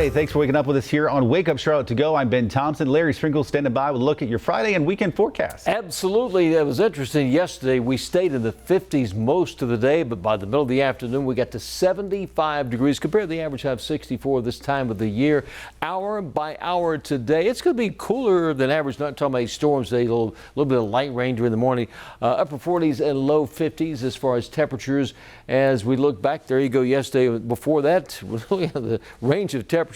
Friday. Thanks for waking up with us here on Wake Up Charlotte to Go. I'm Ben Thompson. Larry Sprinkle standing by with a look at your Friday and weekend forecast. Absolutely. That was interesting. Yesterday we stayed in the 50s most of the day, but by the middle of the afternoon we got to 75 degrees compared to the average high of 64 this time of the year. Hour by hour today, it's going to be cooler than average. Not talking about storms today, a little bit of light rain during the morning. Upper 40s and low 50s as far as temperatures. As we look back, there you go. Yesterday, before that, we had the range of temperatures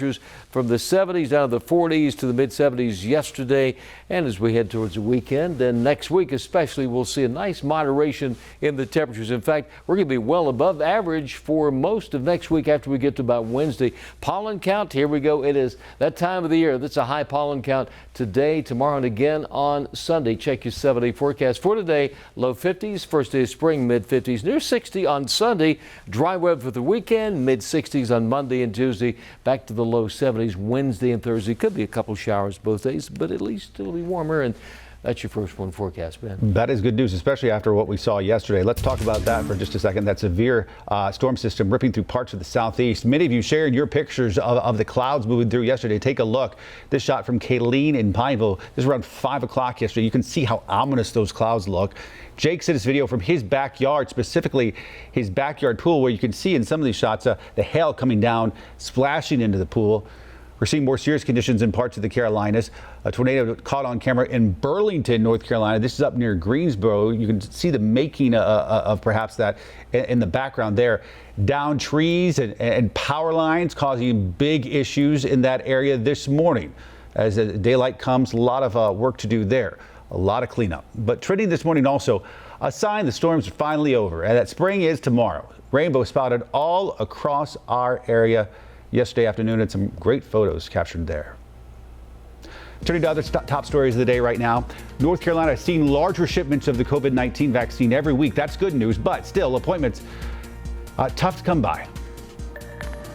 from the 70s down to the 40s to the mid 70s yesterday. And as we head towards the weekend, and next week especially, we'll see a nice moderation in the temperatures. In fact, we're going to be well above average for most of next week after we get to about Wednesday. Pollen count, here we go. It is that time of the year. That's a high pollen count today, tomorrow, and again on Sunday. Check your 7-day forecast for today. Low 50s, first day of spring, mid 50s, near 60 on Sunday. Dry weather for the weekend, mid 60s on Monday and Tuesday. Back to the low 70s Wednesday and Thursday. Could be a couple showers both days, but at least it'll be warmer. And that's your first one forecast, Ben. That is good news, especially after what we saw yesterday. Let's talk about that for just a second. That severe storm system ripping through parts of the southeast. Many of you shared your pictures of the clouds moving through yesterday. Take a look. This shot from Kayleen in Pineville. This is around 5 o'clock yesterday. You can see how ominous those clouds look. Jake sent us video from his backyard, specifically his backyard pool, where you can see in some of these shots the hail coming down, splashing into the pool. We're seeing more serious conditions in parts of the Carolinas. A tornado caught on camera in Burlington, North Carolina. This is up near Greensboro. You can see the making of perhaps that in the background there. Down trees and power lines causing big issues in that area this morning. As daylight comes, a lot of work to do there. A lot of cleanup. But trending this morning also, a sign the storms are finally over and that spring is tomorrow. Rainbow spotted all across our area yesterday afternoon, and some great photos captured there. Turning to other top stories of the day right now. North Carolina has seen larger shipments of the COVID-19 vaccine every week. That's good news, but still appointments tough to come by.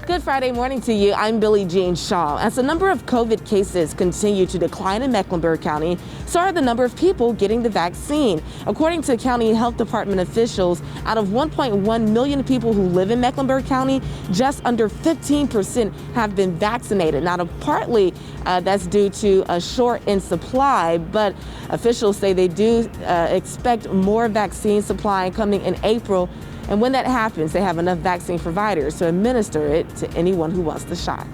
Good Friday morning to you. I'm Billie Jean Shaw. As the number of COVID cases continue to decline in Mecklenburg County, so are the number of people getting the vaccine. According to county health department officials, out of 1.1 million people who live in Mecklenburg County, just under 15% have been vaccinated. Now, partly that's due to a short in supply, but officials say they do expect more vaccine supply coming in April. And when that happens, they have enough vaccine providers to administer it to anyone who wants the shot.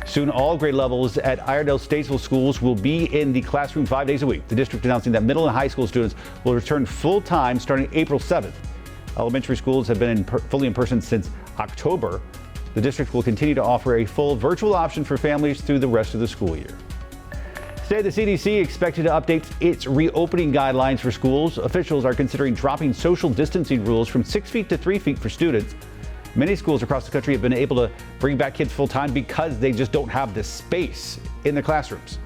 Soon, all grade levels at Iredell-Statesville schools will be in the classroom 5 days a week. The district announcing that middle and high school students will return full-time starting April 7th. Elementary schools have been fully in person since October. The district will continue to offer a full virtual option for families through the rest of the school year. Today, the CDC expected to update its reopening guidelines for schools. Officials are considering dropping social distancing rules from 6 feet to 3 feet for students. Many schools across the country have been able to bring back kids full time because they just don't have the space in the classrooms.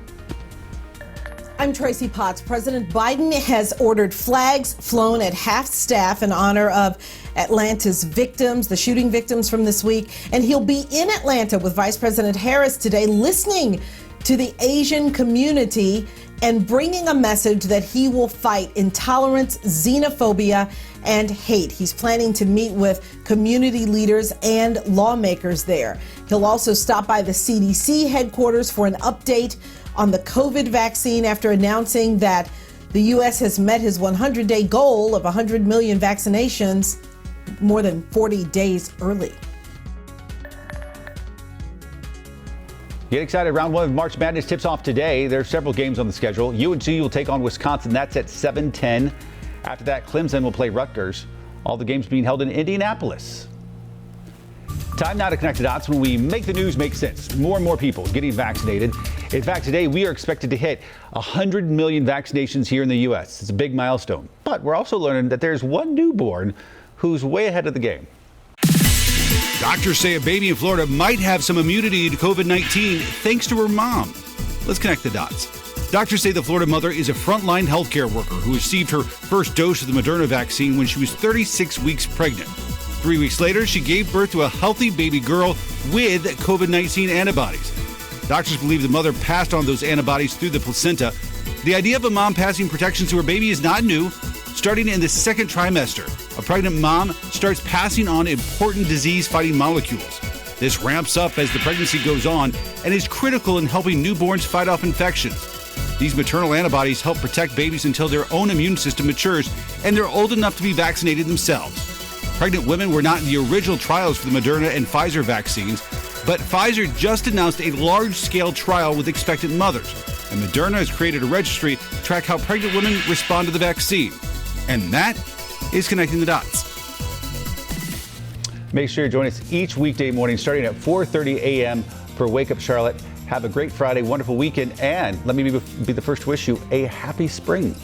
I'm Tracy Potts. President Biden has ordered flags flown at half staff in honor of Atlanta's victims, the shooting victims from this week. And he'll be in Atlanta with Vice President Harris today, listening to the Asian community and bringing a message that he will fight intolerance, xenophobia, and hate. He's planning to meet with community leaders and lawmakers there. He'll also stop by the CDC headquarters for an update on the COVID vaccine after announcing that the U.S. has met his 100-day goal of 100 million vaccinations more than 40 days early. Get excited. Round 1 of March Madness tips off today. There are several games on the schedule. UNC will take on Wisconsin. That's at 7:10. After that, Clemson will play Rutgers. All the games being held in Indianapolis. Time now to connect the dots when we make the news make sense. More and more people getting vaccinated. In fact, today we are expected to hit 100 million vaccinations here in the U.S. It's a big milestone. But we're also learning that there's one newborn who's way ahead of the game. Doctors say a baby in Florida might have some immunity to COVID-19 thanks to her mom. Let's connect the dots. Doctors say the Florida mother is a frontline healthcare worker who received her first dose of the Moderna vaccine when she was 36 weeks pregnant. 3 weeks later, she gave birth to a healthy baby girl with COVID-19 antibodies. Doctors believe the mother passed on those antibodies through the placenta. The idea of a mom passing protection to her baby is not new. Starting in the second trimester, a pregnant mom starts passing on important disease-fighting molecules. This ramps up as the pregnancy goes on and is critical in helping newborns fight off infections. These maternal antibodies help protect babies until their own immune system matures and they're old enough to be vaccinated themselves. Pregnant women were not in the original trials for the Moderna and Pfizer vaccines, but Pfizer just announced a large-scale trial with expectant mothers, and Moderna has created a registry to track how pregnant women respond to the vaccine. And that is Connecting the Dots. Make sure you join us each weekday morning starting at 4:30 a.m. for Wake Up Charlotte. Have a great Friday, wonderful weekend, and let me be the first to wish you a happy spring.